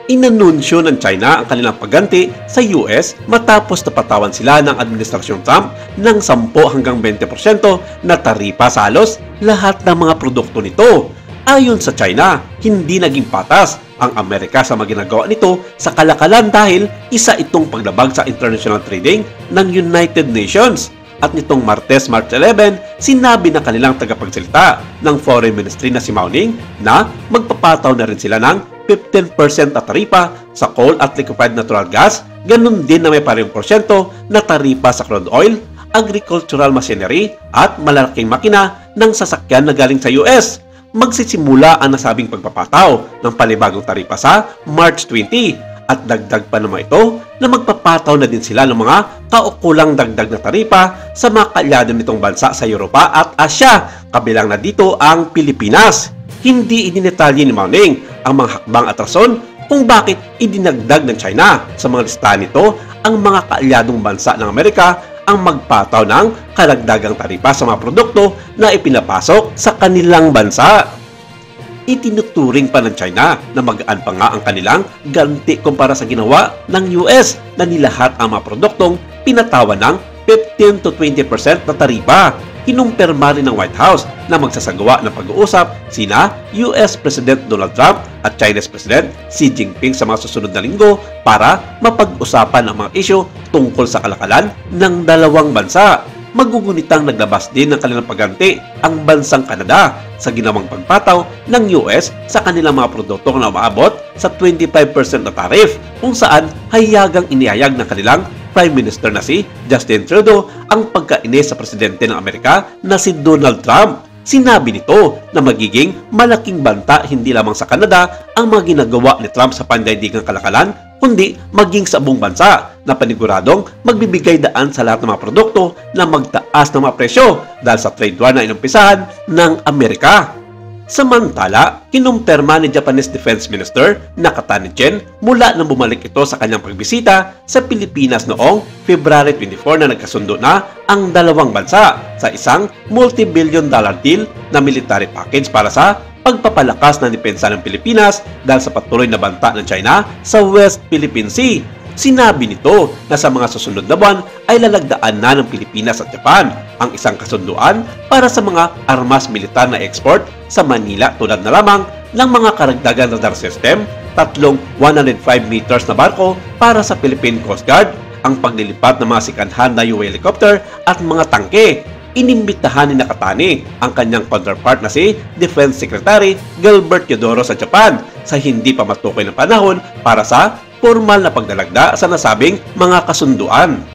Inanunsyo ng China ang kanilang pagganti sa US matapos napatawan sila ng Administrasyong Trump ng 10 hanggang 20% na taripa sa halos lahat ng mga produkto nito. Ayon sa China, hindi naging patas ang Amerika sa mga ginagawa nito sa kalakalan dahil isa itong paglabag sa international trading ng United Nations. At nitong Martes, March 11, sinabi ng kanilang tagapagsalita ng Foreign Ministry na si Mao Ning na magpapataw na rin sila ng 15% na taripa sa coal at liquefied natural gas, ganun din na may parehong porsyento na taripa sa crude oil, agricultural machinery at malalaking makina ng sasakyan na galing sa US. Magsisimula ang nasabing pagpapataw ng panibagong taripa sa March 20 at dagdag pa naman ito na magpapataw na din sila ng mga kaukulang dagdag na taripa sa mga kaalyado nitong bansa sa Europa at Asya, kabilang na dito ang Pilipinas. Hindi idinetalye ni Mao Ning ang mga hakbang at rason kung bakit idinagdag ng China sa mga listahan nito ang mga kaalyadong bansa ng Amerika ang magpataw ng karagdagang taripa sa mga produkto na ipinapasok sa kanilang bansa. Itinuturing pa ng China na magaan pa nga ang kanilang ganti kumpara sa ginawa ng US na nilahat ang mga produktong pinatawan ng 15 to 20% na taripa. Kinumpirma rin ng White House na magsasagawa ng pag-uusap sina US President Donald Trump at Chinese President Xi Jinping sa mga susunod na linggo para mapag-usapan ang mga isyu tungkol sa kalakalan ng dalawang bansa. Magugunitang naglabas din ng kanilang pagganti ang bansang Canada sa ginawang pagpataw ng US sa kanilang mga produkto na umaabot sa 25% na tarif, kung saan hayagang inihayag ng kanilang Prime Minister na si Justin Trudeau ang pagkainis sa presidente ng Amerika na si Donald Trump. Sinabi nito na magiging malaking banta hindi lamang sa Canada ang mga ginagawa ni Trump sa pandaigdigang kalakalan, kundi maging sa buong bansa na paniguradong magbibigay daan sa lahat ng mga produkto na magtaas ng mga presyo dahil sa trade war na inumpisahan ng Amerika. Samantala, kinumpirma ni Japanese Defense Minister Nakatani Chen mula nang bumalik ito sa kanyang pagbisita sa Pilipinas noong February 24 na nagkasundo na ang dalawang bansa sa isang multi-billion dollar deal na military package para sa pagpapalakas ng depensa ng Pilipinas dahil sa patuloy na banta ng China sa West Philippine Sea. Sinabi nito na sa mga susunod na buwan ay lalagdaan na ng Pilipinas at Japan ang isang kasunduan para sa mga armas militar na export sa Manila tulad na lamang ng mga karagdagan radar system, tatlong 105 meters na barko para sa Philippine Coast Guard, ang paglilipat ng mga second-hand na UA helicopter at mga tangke. Inimbitahan ni Nakatani ang kanyang counterpart na si Defense Secretary Gilbert Teodoro sa Japan sa hindi pa matukoy na panahon para sa formal na pagdalagda sa nasabing mga kasunduan.